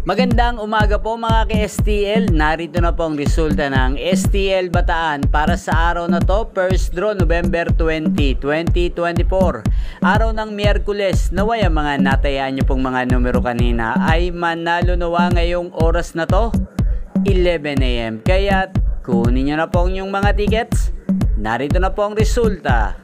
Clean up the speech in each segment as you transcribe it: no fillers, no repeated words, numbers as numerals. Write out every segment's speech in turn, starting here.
Magandang umaga po mga ka-STL. Narito na po ang resulta ng STL Bataan para sa araw na to, first draw November 20, 2024. Araw ng Miyerkules. Naway ang mga natayaan nyo pong mga numero kanina ay manalo nawa ngayong oras na to, 11 AM. Kaya kunin nyo na po yung mga tickets. Narito na po ang resulta.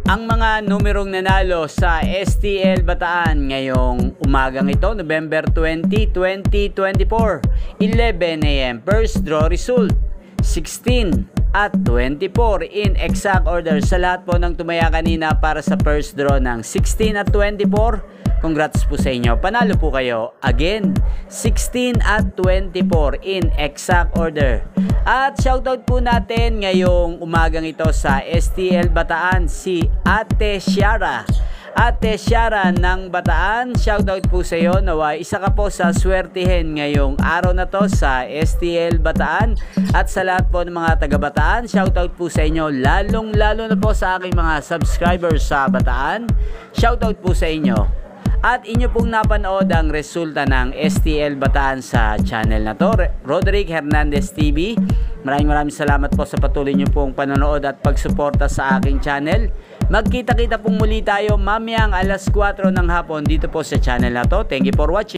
Ang mga numerong nanalo sa STL Bataan ngayong umagang ito, November 20, 2024, 11 AM. First draw result, 16 at 24 in exact order. Sa lahat po ng tumaya kanina para sa first draw ng 16 at 24, congrats po sa inyo. Panalo po kayo. Again, 16 at 24 in exact order. At shoutout po natin ngayong umagang ito sa STL Bataan si Ate Ciara. Ate Ciara ng Bataan, shoutout po sa iyo. Naway isa ka po sa swertihin ngayong araw na to sa STL Bataan. At sa lahat po ng mga taga Bataan, shoutout po sa inyo. Lalong lalo na po sa aking mga subscribers sa Bataan. Shoutout po sa inyo. At inyo pong napanood ang resulta ng STL Bataan sa channel na to, Roderick Hernandez TV. Maraming salamat po sa patuloy nyo pong panonood at pagsuporta sa aking channel. Magkita-kita pong muli tayo mamayang alas 4 ng hapon dito po sa channel na to. Thank you for watching.